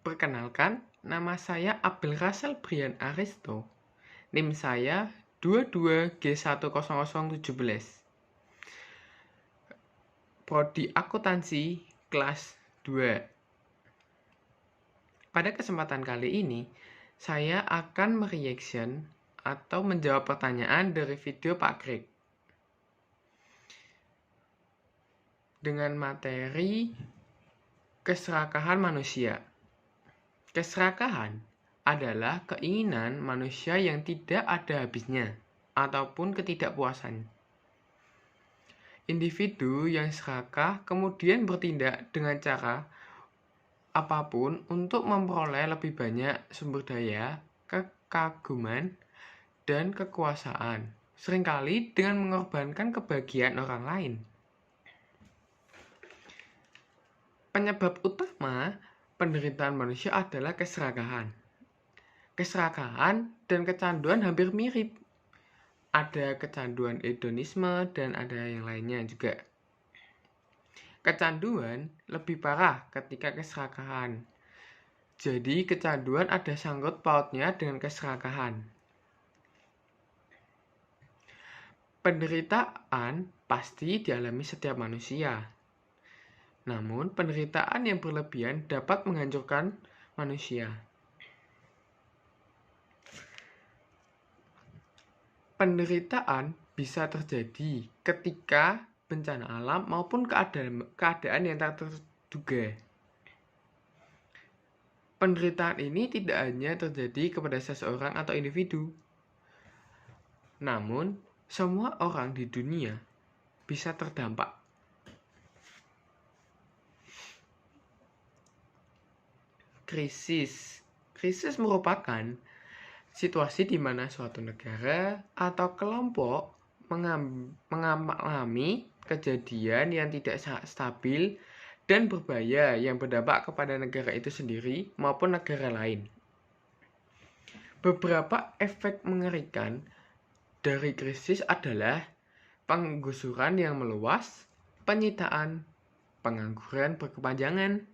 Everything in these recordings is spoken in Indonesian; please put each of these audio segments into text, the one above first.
Perkenalkan, nama saya Abel Rasel Brian Aristo. NIM saya 22G10017. Prodi Akuntansi kelas 2. Pada kesempatan kali ini, saya akan mereaction atau menjawab pertanyaan dari video Pak Greg dengan materi keserakahan manusia. Keserakahan adalah keinginan manusia yang tidak ada habisnya ataupun ketidakpuasan. Individu yang serakah kemudian bertindak dengan cara apapun untuk memperoleh lebih banyak sumber daya, kekaguman, dan kekuasaan, seringkali dengan mengorbankan kebahagiaan orang lain. Penyebab utama penderitaan manusia adalah keserakahan. Keserakahan dan kecanduan hampir mirip. Ada kecanduan hedonisme dan ada yang lainnya juga. Kecanduan lebih parah ketika keserakahan. Jadi kecanduan ada sangkut pautnya dengan keserakahan. Penderitaan pasti dialami setiap manusia. Namun penderitaan yang berlebihan dapat menghancurkan manusia. Penderitaan bisa terjadi ketika bencana alam maupun keadaan yang tak terduga. Penderitaan ini tidak hanya terjadi kepada seseorang atau individu, namun semua orang di dunia bisa terdampak. Krisis merupakan situasi di mana suatu negara atau kelompok mengalami kejadian yang tidak stabil dan berbahaya yang berdampak kepada negara itu sendiri maupun negara lain. Beberapa efek mengerikan dari krisis adalah penggusuran yang meluas, penyitaan, pengangguran berkepanjangan,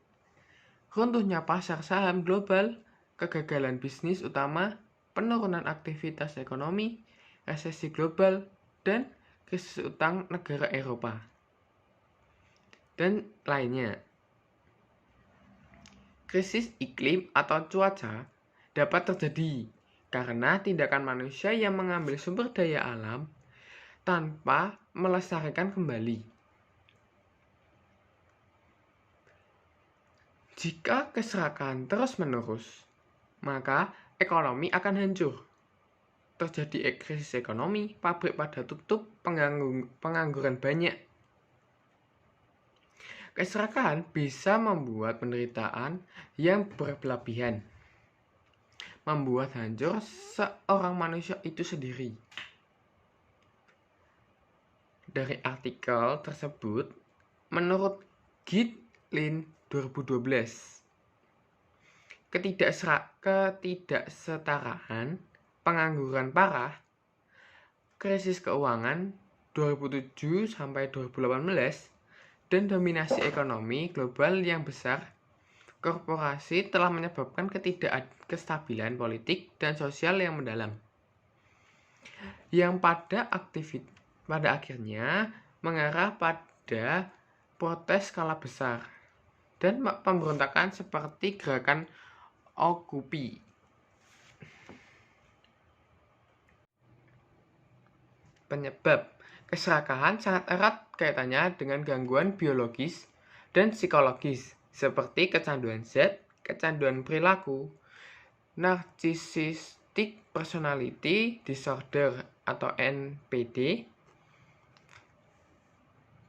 runtuhnya pasar saham global, kegagalan bisnis utama, penurunan aktivitas ekonomi, resesi global, dan krisis utang negara Eropa, dan lainnya. Krisis iklim atau cuaca dapat terjadi karena tindakan manusia yang mengambil sumber daya alam tanpa melestarikan kembali. Jika keserakahan terus-menerus, maka ekonomi akan hancur. Terjadi krisis ekonomi, pabrik pada tutup, pengangguran banyak. Keserakahan bisa membuat penderitaan yang berlebihan, membuat hancur seorang manusia itu sendiri. Dari artikel tersebut, menurut Gitlin 2012, ketidaksetaraan, pengangguran parah, krisis keuangan 2007-2018, dan dominasi ekonomi global yang besar korporasi telah menyebabkan kestabilan politik dan sosial yang mendalam, yang pada akhirnya mengarah pada protes skala besar dan pemberontakan seperti gerakan Occupy. Penyebab keserakahan sangat erat kaitannya dengan gangguan biologis dan psikologis seperti kecanduan zat, kecanduan perilaku, narcissistic personality disorder atau NPD,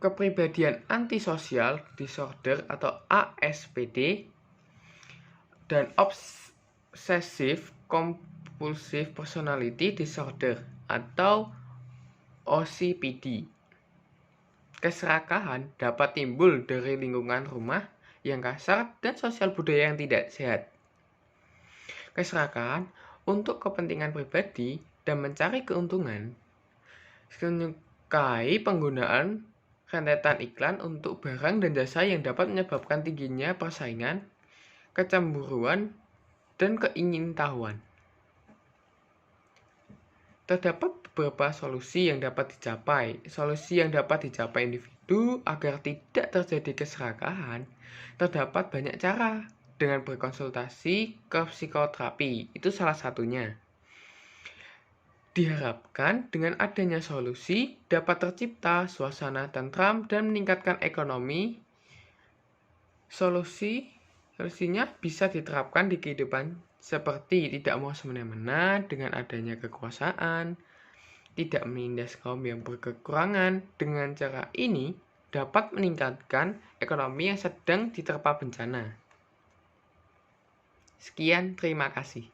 kepribadian antisosial disorder atau ASPD, dan obsessive compulsive personality disorder atau OCPD. Keserakahan dapat timbul dari lingkungan rumah yang kasar dan sosial budaya yang tidak sehat. Keserakahan untuk kepentingan pribadi dan mencari keuntungan, menyukai penggunaan rentetan iklan untuk barang dan jasa yang dapat menyebabkan tingginya persaingan, kecemburuan, dan keingintahuan. Terdapat beberapa solusi yang dapat dicapai. Solusi yang dapat dicapai individu agar tidak terjadi keserakahan. Terdapat banyak cara dengan berkonsultasi ke psikoterapi. Itu salah satunya. Diharapkan dengan adanya solusi dapat tercipta suasana tentram dan meningkatkan ekonomi. Solusinya bisa diterapkan di kehidupan seperti tidak mau semena-mena dengan adanya kekuasaan, tidak menindas kaum yang berkekurangan. Dengan cara ini dapat meningkatkan ekonomi yang sedang diterpa bencana. Sekian, terima kasih.